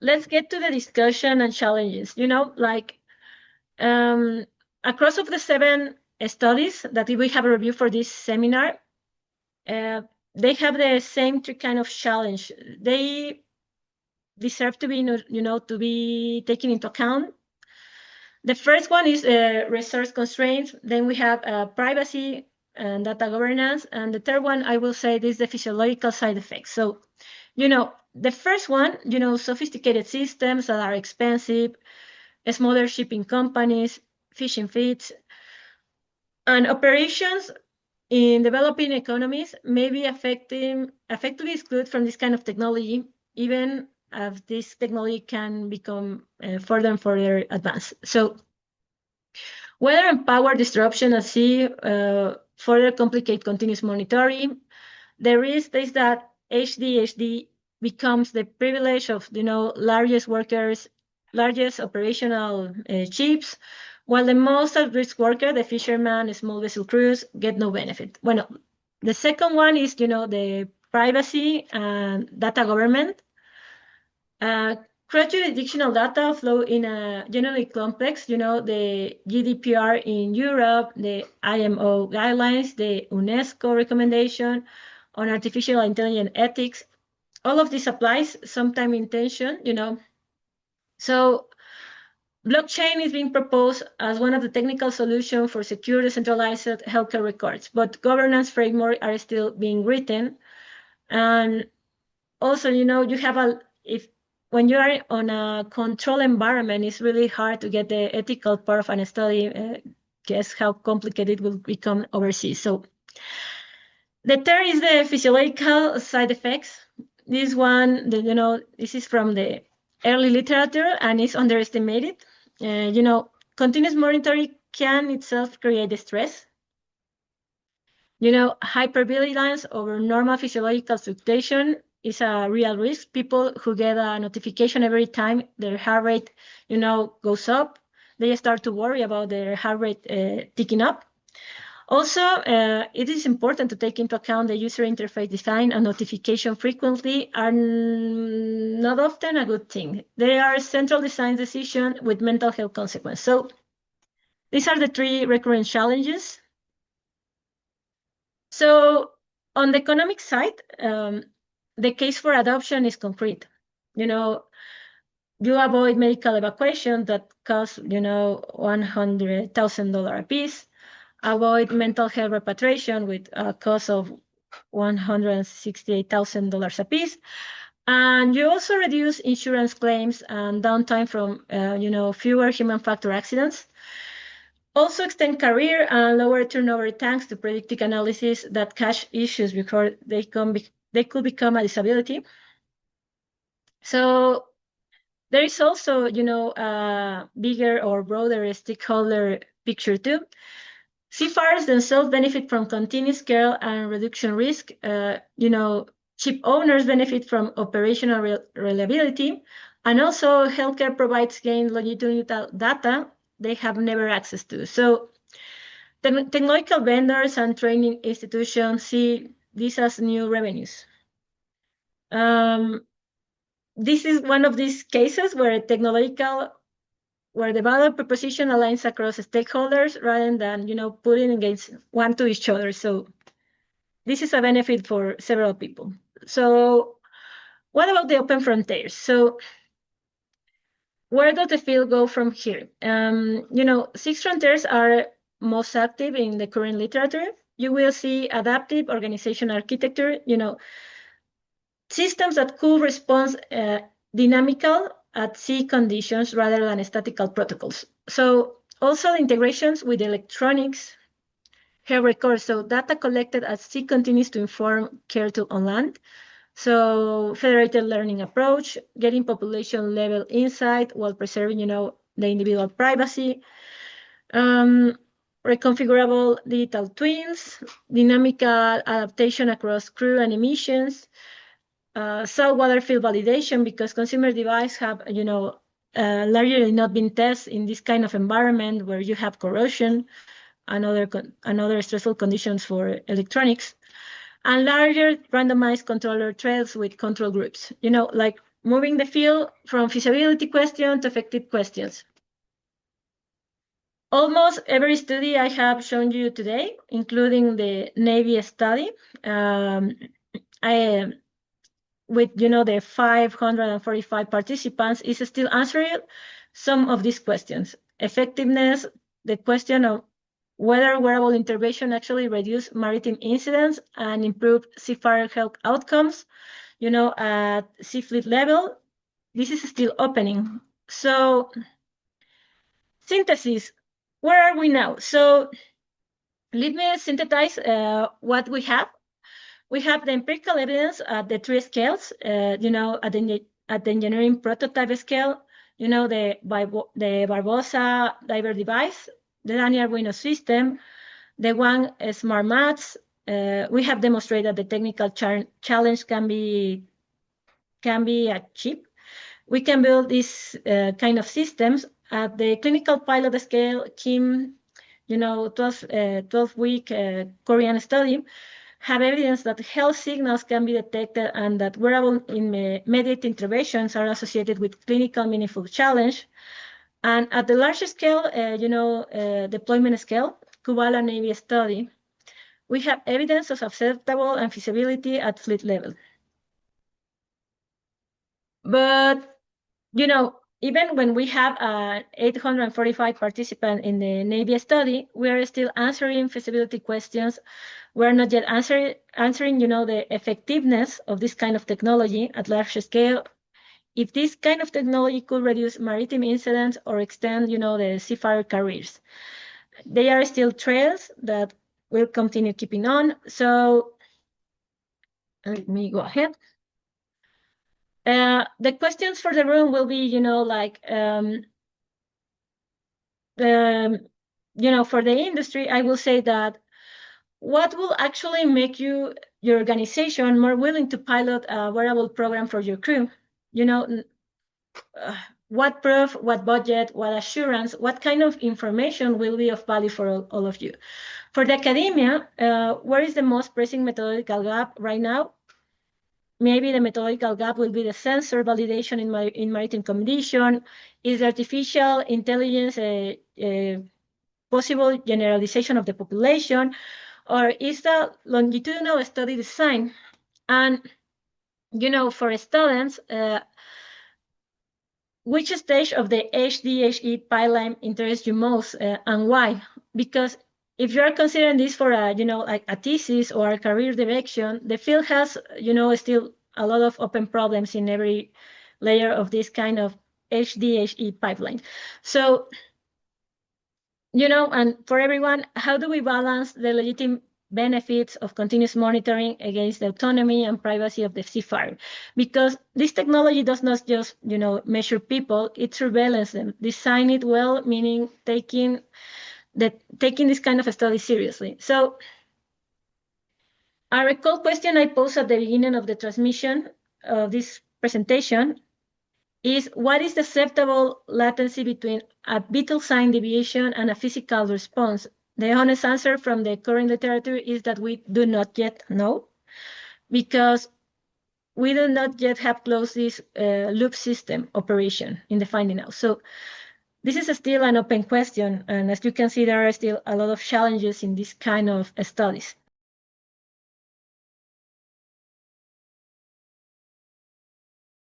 let's get to the discussion and challenges. Um, across of the 7 studies that we have reviewed for this seminar, uh, they have the same kind of challenge. They deserve to be, to be taken into account. The first one is resource constraints. Then we have privacy and data governance. And the third one, I will say, this is the physiological side effects. So, the first one, sophisticated systems that are expensive, smaller shipping companies, fishing fleets, and operations in developing economies may be effectively excluded from this kind of technology, even as this technology can become further and further advanced. So weather and power disruption at sea further complicate continuous monitoring. The risk is that HDHD becomes the privilege of largest workers, largest operational chips, while the most at-risk worker, the fisherman, small vessel crews, get no benefit. Well, the second one is the privacy and data government. Cross-jurisdictional data flow in a generally complex, the GDPR in Europe, the IMO guidelines, the UNESCO recommendation on artificial intelligence ethics. All of this applies, sometime in tension, So blockchain is being proposed as one of the technical solutions for secure decentralized healthcare records, but governance frameworks are still being written. And also, you have when you are on a control environment, it's really hard to get the ethical part of an study. Guess how complicated it will become overseas. So the third is the physiological side effects. This one, this is from the early literature and is underestimated. Continuous monitoring can itself create stress. Hypervigilance over normal physiological fluctuation is a real risk. People who get a notification every time their heart rate, goes up, they start to worry about their heart rate ticking up. Also, it is important to take into account the user interface design and notification frequently are not often a good thing. They are central design decisions with mental health consequences. So these are the 3 recurrent challenges. So on the economic side, the case for adoption is concrete. You avoid medical evacuation that costs, $100,000 a piece. Avoid mental health repatriation with a cost of $168,000 a piece. And you also reduce insurance claims and downtime from, fewer human factor accidents. Also extend career and lower turnover thanks to predictive analysis that catch issues before they could become a disability. So there is also, a bigger or broader stakeholder picture too. Seafarers themselves benefit from continuous care and reduction risk. Ship owners benefit from operational reliability, and also healthcare provides gain longitudinal data they have never access to. So technological vendors and training institutions see these as new revenues. This is one of these cases where the value proposition aligns across stakeholders rather than, putting against one to each other. So this is a benefit for several people. So what about the open frontiers? So where does the field go from here? 6 frontiers are most active in the current literature. You will see adaptive organization architecture, systems that could respond dynamical at sea conditions rather than statical protocols. So also integrations with electronics, health records, so data collected at sea continues to inform care to on land. So federated learning approach, getting population level insight while preserving, the individual privacy. Reconfigurable digital twins, dynamical adaptation across crew and emissions, saltwater field validation because consumer devices have, largely not been tested in this kind of environment where you have corrosion and other stressful conditions for electronics, and larger randomized controller trials with control groups. moving the field from feasibility question to effective questions. Almost every study I have shown you today, including the Navy study, with the 545 participants, is still answering some of these questions. Effectiveness, the question of whether wearable intervention actually reduce maritime incidents and improve seafarer health outcomes, at sea fleet level. This is still opening. So synthesis, where are we now? So let me synthesize what we have. We have the empirical evidence at the three scales, at the engineering prototype scale, the Barbosa diver device, the Daniel Arduino system, the one smart mats. We have demonstrated that the technical challenge can be achieved. We can build these kind of systems at the clinical pilot scale. Kim, 12-week Korean study have evidence that health signals can be detected and that wearable immediate interventions are associated with clinical meaningful challenge. And at the larger scale, deployment scale, Kubala Navy study, we have evidence of acceptable and feasibility at fleet level. But, even when we have 845 participants in the Navy study, we are still answering feasibility questions. We're not yet answering, the effectiveness of this kind of technology at large scale. If this kind of technology could reduce maritime incidents or extend, the seafarer careers. They are still trails that will continue keeping on. So let me go ahead. The questions for the room will be, for the industry, I will say that what will actually make your organization more willing to pilot a wearable program for your crew? What proof, what budget, what assurance, what kind of information will be of value for all of you? For the academia, where is the most pressing methodological gap right now? Maybe the methodological gap will be the sensor validation in maritime condition. Is artificial intelligence a possible generalization of the population? Or is the longitudinal study design? And, for students, which stage of the HDHE pipeline interests you most and why? Because if you are considering this for a thesis or a career direction, the field has, still a lot of open problems in every layer of this kind of HDHE pipeline. So, and for everyone, how do we balance the legitimate benefits of continuous monitoring against the autonomy and privacy of the seafarer? Because this technology does not just, measure people, it surveillance them. Design it well, meaning taking this kind of study seriously. So a recall question I posed at the beginning of the transmission of this presentation is, what is the acceptable latency between a vital sign deviation and a physical response? The honest answer from the current literature is that we do not yet know, because we do not yet have closed this loop system operation in the finding out. So this is still an open question, and as you can see, there are still a lot of challenges in this kind of studies.